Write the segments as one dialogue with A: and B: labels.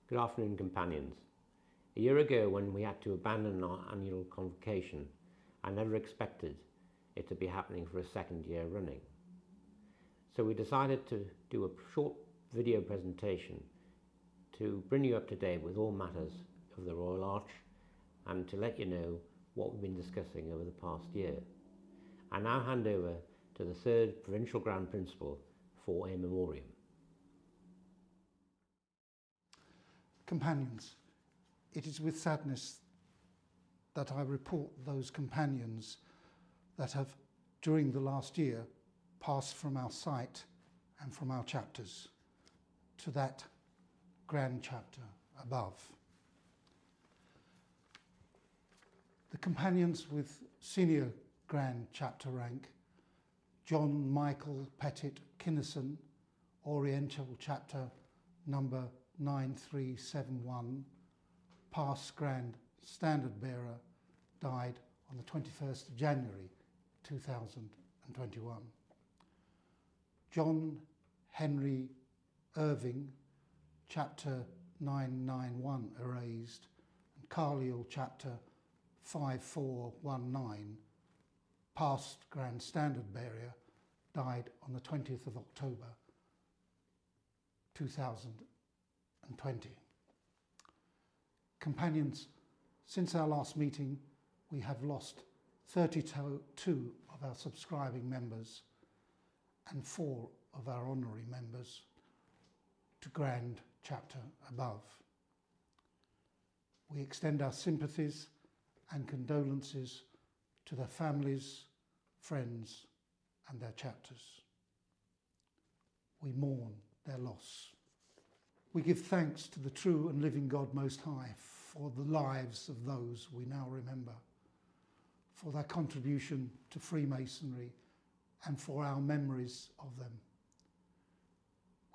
A: Good afternoon, companions. A year ago, when we had to abandon our annual convocation, I never expected it to be happening for a second year running. So we decided to do a short video presentation to bring you up to date with all matters of the Royal Arch and to let you know what we've been discussing over the past year. I now hand over to the third Provincial Grand Principal for a memoriam.
B: Companions, it is with sadness that I report those companions that have, during the last year, passed from our sight and from our chapters to that grand chapter above. The companions with senior grand chapter rank: John Michael Pettit Kinnison, Oriental chapter number 9371, past grand standard bearer, died on the 21st of January 2021. John Henry Irving, chapter 991 erased, and Carlisle chapter 5419, past grand standard bearer, died on the 20th of October 2020. Companions, since our last meeting, we have lost 32 of our subscribing members and 4 of our honorary members to grand chapter above. We extend our sympathies and condolences to their families, friends, and their chapters. We mourn their loss. We give thanks to the true and living God Most High for the lives of those we now remember, for their contribution to Freemasonry and for our memories of them.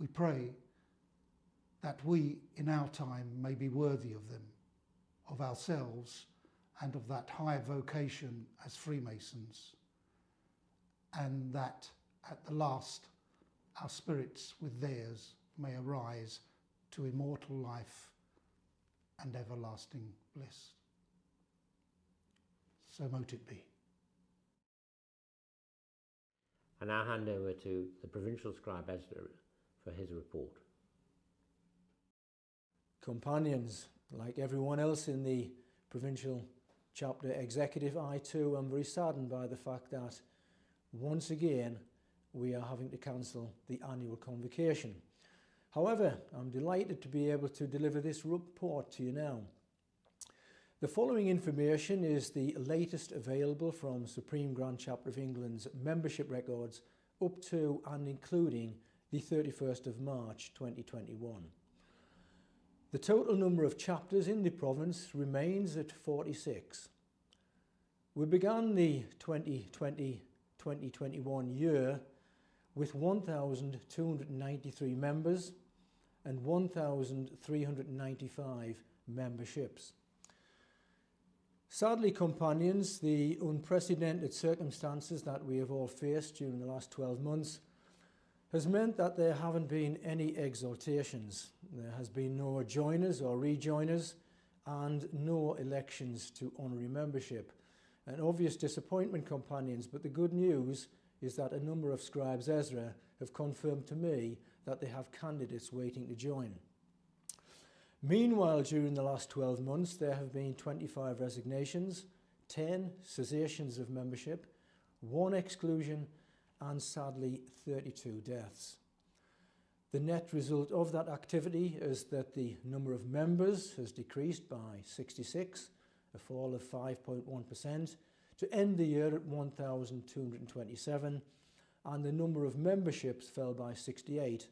B: We pray that we in our time may be worthy of them, of ourselves, and of that high vocation as Freemasons, and that at the last our spirits with theirs may arise to immortal life and everlasting bliss. So mote it be.
A: I now hand over to the Provincial Scribe Editor for his report.
C: Companions, like everyone else in the Provincial Chapter Executive, I too am very saddened by the fact that once again we are having to cancel the annual convocation. However, I'm delighted to be able to deliver this report to you now. The following information is the latest available from Supreme Grand Chapter of England's membership records up to and including the 31st of March 2021. The total number of chapters in the province remains at 46. We began the 2020-2021 year with 1,293 members and 1,395 memberships. Sadly, companions, the unprecedented circumstances that we have all faced during the last 12 months has meant that there haven't been any exaltations. There has been no joiners or rejoiners and no elections to honorary membership. An obvious disappointment, companions, but the good news is that a number of scribes Ezra have confirmed to me that they have candidates waiting to join. Meanwhile, during the last 12 months, there have been 25 resignations, 10 cessations of membership, 1 exclusion, and sadly 32 deaths. The net result of that activity is that the number of members has decreased by 66, a fall of 5.1%, to end the year at 1,227, and the number of memberships fell by 68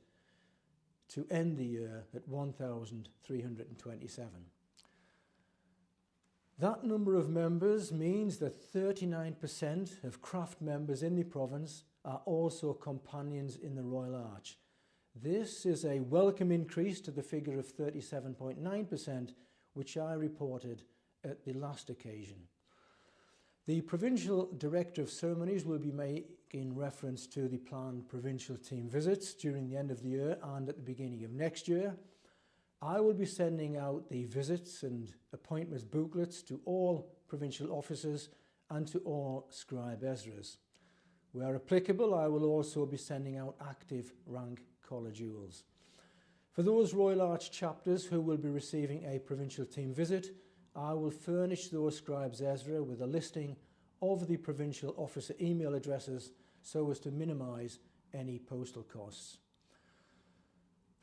C: to end the year at 1,327. That number of members means that 39% of craft members in the province are also companions in the Royal Arch. This is a welcome increase to the figure of 37.9%, which I reported at the last occasion. The Provincial Director of Ceremonies will be making reference to the planned provincial team visits during the end of the year and at the beginning of next year, I will be sending out the visits and appointments booklets to all provincial officers and to all scribe Ezras. Where applicable, I will also be sending out active rank collar jewels. For those Royal Arch chapters who will be receiving a provincial team visit, I will furnish those scribes Ezra with a listing of the provincial officer email addresses so as to minimise any postal costs.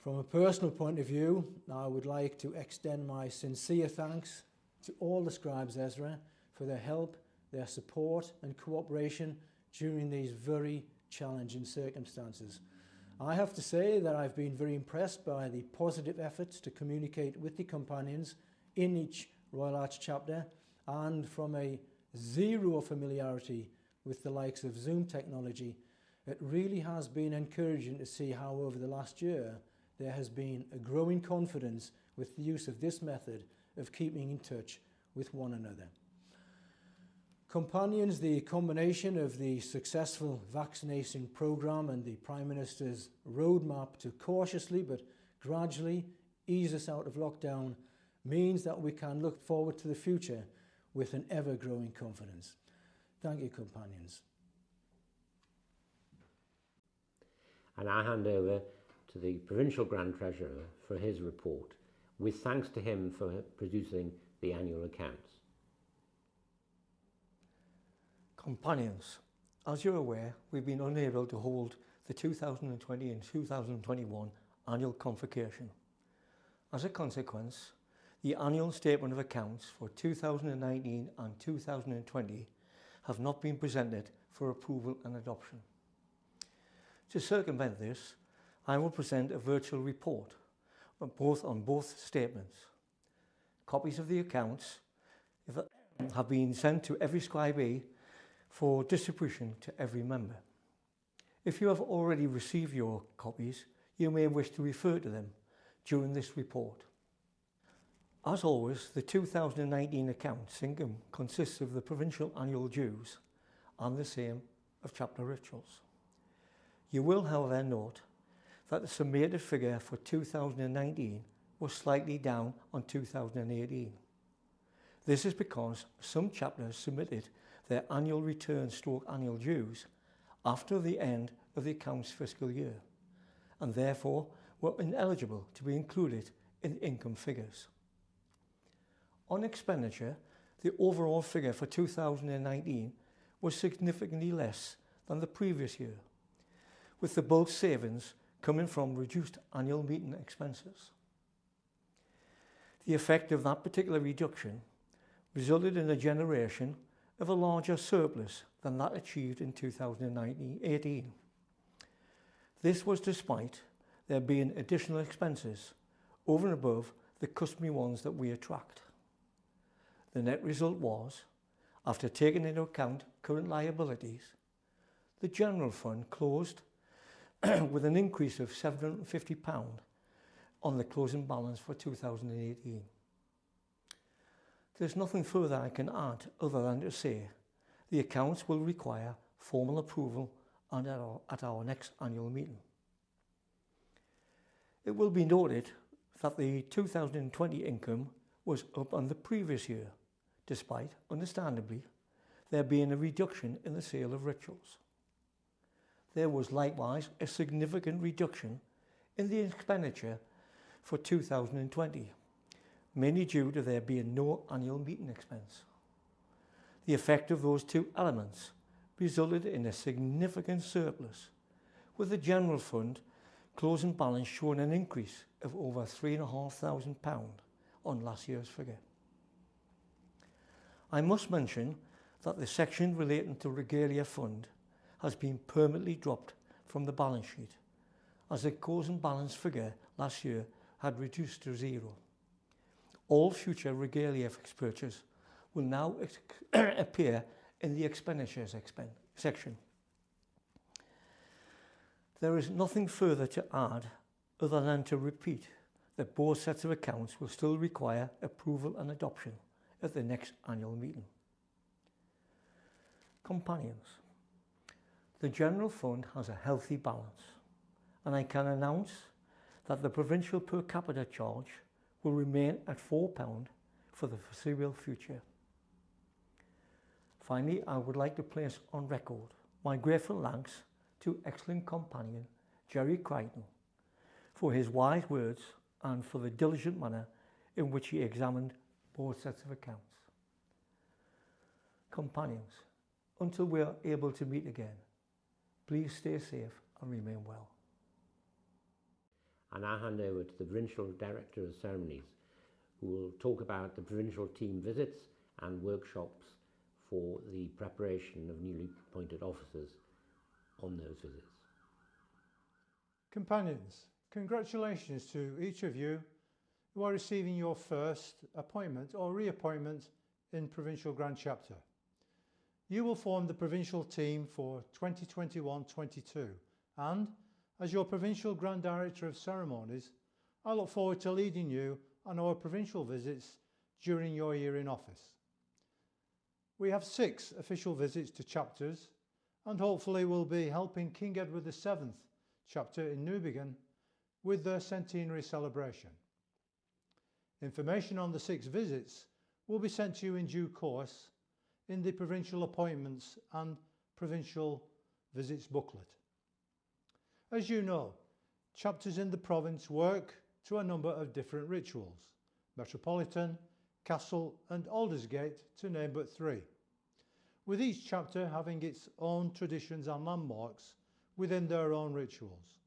C: From a personal point of view, I would like to extend my sincere thanks to all the scribes Ezra for their help, their support and cooperation during these very challenging circumstances. I have to say that I've been very impressed by the positive efforts to communicate with the companions in each Royal Arch chapter, and from a zero familiarity with the likes of Zoom technology, it really has been encouraging to see how over the last year there has been a growing confidence with the use of this method of keeping in touch with one another. Companions, the combination of the successful vaccination programme and the Prime Minister's roadmap to cautiously but gradually ease us out of lockdown means that we can look forward to the future with an ever-growing confidence. Thank you, companions.
A: And I hand over to the Provincial Grand Treasurer for his report, with thanks to him for producing the annual accounts.
D: Companions, as you're aware, we've been unable to hold the 2020 and 2021 annual convocation. As a consequence, the annual statement of accounts for 2019 and 2020 have not been presented for approval and adoption. To circumvent this, I will present a virtual report on both statements. Copies of the accounts have been sent to every scribee for distribution to every member. If you have already received your copies, you may wish to refer to them during this report. As always, the 2019 accounts income consists of the provincial annual dues and the same of chapter rituals. You will, however, note that the summated figure for 2019 was slightly down on 2018. This is because some chapters submitted their annual return / annual dues after the end of the accounts fiscal year, and therefore were ineligible to be included in the income figures. On expenditure, the overall figure for 2019 was significantly less than the previous year, with the bulk savings coming from reduced annual meeting expenses. The effect of that particular reduction resulted in a generation of a larger surplus than that achieved in 2018. This was despite there being additional expenses over and above the customary ones that we attract. The net result was, after taking into account current liabilities, the general fund closed with an increase of £750 on the closing balance for 2018. There's nothing further I can add other than to say the accounts will require formal approval at our next annual meeting. It will be noted that the 2020 income was up on the previous year, despite, understandably, there being a reduction in the sale of rituals. There was likewise a significant reduction in the expenditure for 2020, mainly due to there being no annual meeting expense. The effect of those two elements resulted in a significant surplus, with the general fund closing balance showing an increase of over £3,500 on last year's figure. I must mention that the section relating to Regalia Fund has been permanently dropped from the balance sheet, as the closing balance figure last year had reduced to zero. All future Regalia expenditures will now appear in the expenditures section. There is nothing further to add other than to repeat that both sets of accounts will still require approval and adoption at the next annual meeting. Companions, the General Fund has a healthy balance, and I can announce that the provincial per capita charge will remain at £4 for the foreseeable future. Finally, I would like to place on record my grateful thanks to excellent companion Jerry Crichton for his wise words and for the diligent manner in which he examined both sets of accounts. Companions, until we are able to meet again, please stay safe and remain well.
A: I now hand over to the Provincial Director of Ceremonies, who will talk about the provincial team visits and workshops for the preparation of newly appointed officers on those visits.
E: Companions, congratulations to each of you who are receiving your first appointment or reappointment in Provincial Grand Chapter. You will form the provincial team for 2021-22, and as your Provincial Grand Director of Ceremonies, I look forward to leading you on our provincial visits during your year in office. We have 6 official visits to chapters, and hopefully we'll be helping King Edward VII chapter in Newbiggin with their centenary celebration. Information on the 6 visits will be sent to you in due course in the provincial appointments and provincial visits booklet. As you know, chapters in the province work to a number of different rituals: Metropolitan, Castle and Aldersgate, to name but 3, with each chapter having its own traditions and landmarks within their own rituals.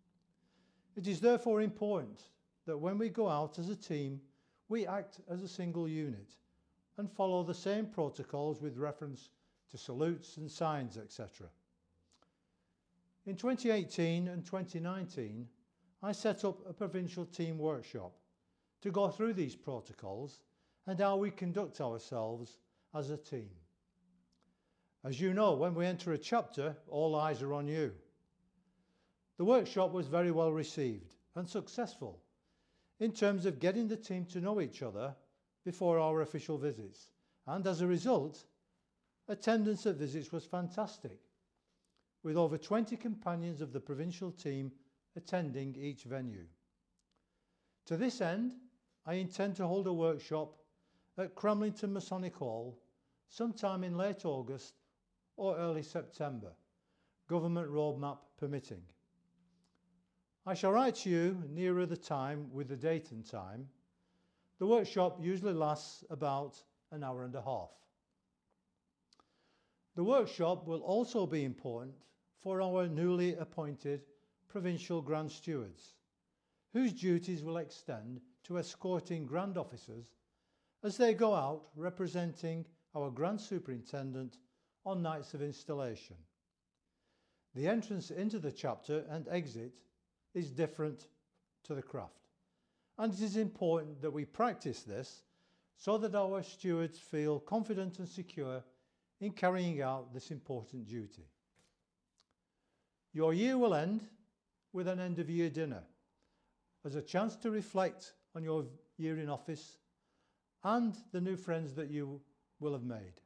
E: It is therefore important that when we go out as a team, we act as a single unit and follow the same protocols with reference to salutes and signs, etc. In 2018 and 2019, I set up a provincial team workshop to go through these protocols and how we conduct ourselves as a team. As you know, when we enter a chapter, all eyes are on you. The workshop was very well received and successful in terms of getting the team to know each other before our official visits, and as a result, attendance at visits was fantastic, with over 20 companions of the provincial team attending each venue. To this end, I intend to hold a workshop at Cramlington Masonic Hall sometime in late August or early September, government roadmap permitting. I shall write to you nearer the time with the date and time. The workshop usually lasts about an hour and a half. The workshop will also be important for our newly appointed Provincial Grand Stewards, whose duties will extend to escorting Grand Officers as they go out representing our Grand Superintendent on nights of installation. The entrance into the chapter and exit is different to the craft, and it is important that we practice this so that our stewards feel confident and secure in carrying out this important duty. Your year will end with an end-of-year dinner as a chance to reflect on your year in office and the new friends that you will have made.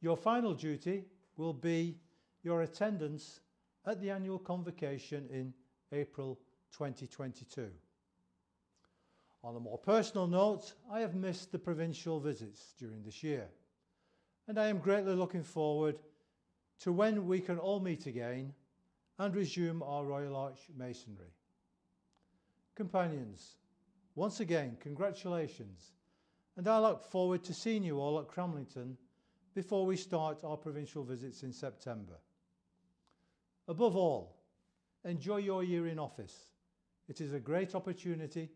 E: Your final duty will be your attendance at the annual convocation in April 2022. On a more personal note, I have missed the provincial visits during this year, and I am greatly looking forward to when we can all meet again and resume our Royal Arch Masonry. Companions, once again, congratulations, and I look forward to seeing you all at Cramlington before we start our provincial visits in September. Above all, enjoy your year in office. It is a great opportunity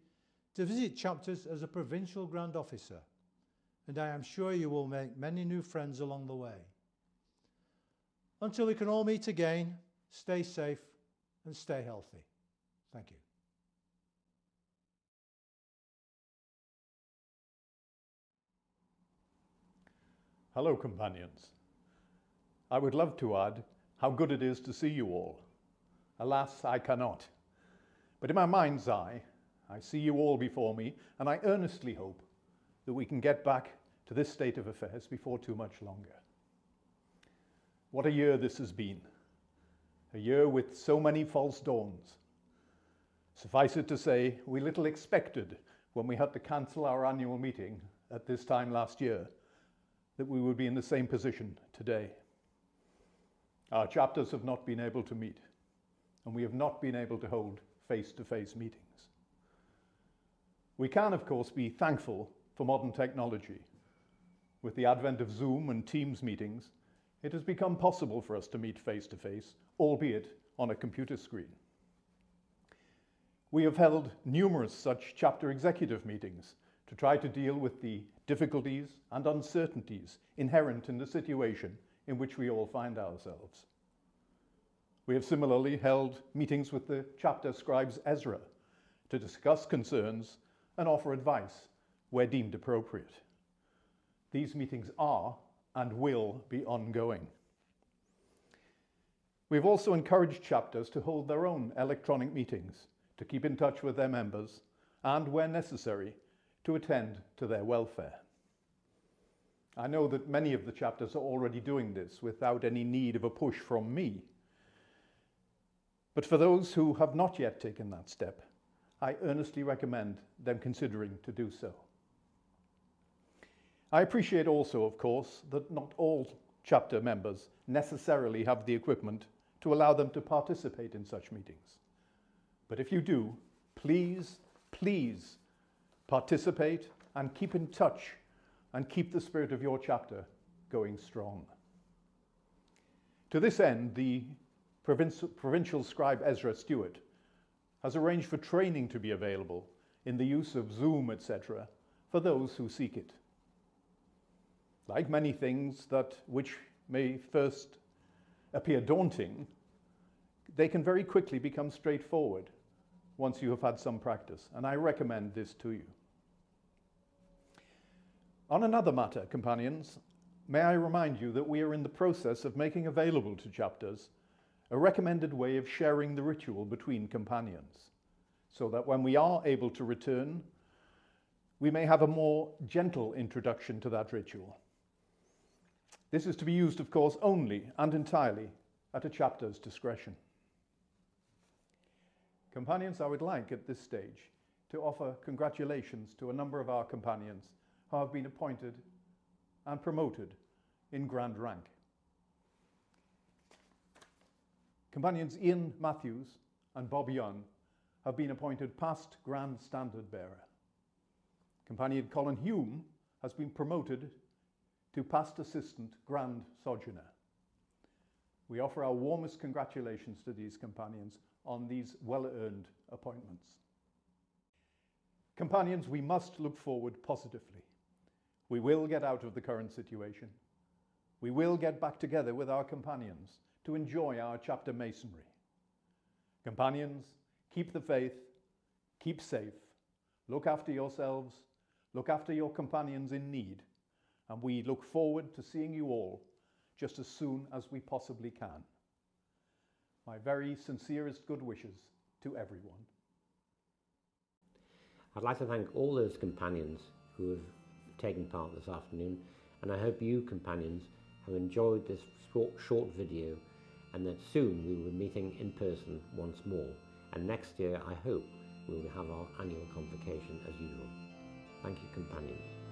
E: to visit chapters as a Provincial Grand Officer, and I am sure you will make many new friends along the way. Until we can all meet again, stay safe and stay healthy. Thank you.
F: Hello, companions. I would love to add how good it is to see you all. Alas, I cannot. But in my mind's eye, I see you all before me, and I earnestly hope that we can get back to this state of affairs before too much longer. What a year this has been. A year with so many false dawns. Suffice it to say, we little expected when we had to cancel our annual meeting at this time last year that we would be in the same position today. Our chapters have not been able to meet, and we have not been able to hold face-to-face meetings. We can, of course, be thankful for modern technology. With the advent of Zoom and Teams meetings, it has become possible for us to meet face-to-face, albeit on a computer screen. We have held numerous such chapter executive meetings to try to deal with the difficulties and uncertainties inherent in the situation in which we all find ourselves. We have similarly held meetings with the chapter scribes Ezra to discuss concerns and offer advice where deemed appropriate. These meetings are and will be ongoing. We've also encouraged chapters to hold their own electronic meetings to keep in touch with their members and, where necessary, to attend to their welfare. I know that many of the chapters are already doing this without any need of a push from me. But for those who have not yet taken that step, I earnestly recommend them considering to do so. I appreciate also, of course, that not all chapter members necessarily have the equipment to allow them to participate in such meetings. But if you do, please, please participate and keep in touch and keep the spirit of your chapter going strong. To this end, the Provincial Scribe Ezra Stewart has arranged for training to be available in the use of Zoom, etc., for those who seek it. Like many things which may first appear daunting, they can very quickly become straightforward once you have had some practice, and I recommend this to you. On another matter, companions, may I remind you that we are in the process of making available to chapters a recommended way of sharing the ritual between companions, so that when we are able to return, we may have a more gentle introduction to that ritual. This is to be used, of course, only and entirely at a chapter's discretion. Companions, I would like at this stage to offer congratulations to a number of our companions who have been appointed and promoted in grand rank. Companions Ian Matthews and Bob Young have been appointed past Grand Standard Bearer. Companion Colin Hume has been promoted to past Assistant Grand Sojourner. We offer our warmest congratulations to these companions on these well-earned appointments. Companions, we must look forward positively. We will get out of the current situation. We will get back together with our companions to enjoy our chapter masonry. Companions, keep the faith, keep safe, look after yourselves, look after your companions in need, and we look forward to seeing you all just as soon as we possibly can. My very sincerest good wishes to everyone.
A: I'd like to thank all those companions who have taken part this afternoon, and I hope you companions have enjoyed this short video, and that soon we will be meeting in person once more, and next year I hope we will have our annual convocation as usual. Thank you, companions.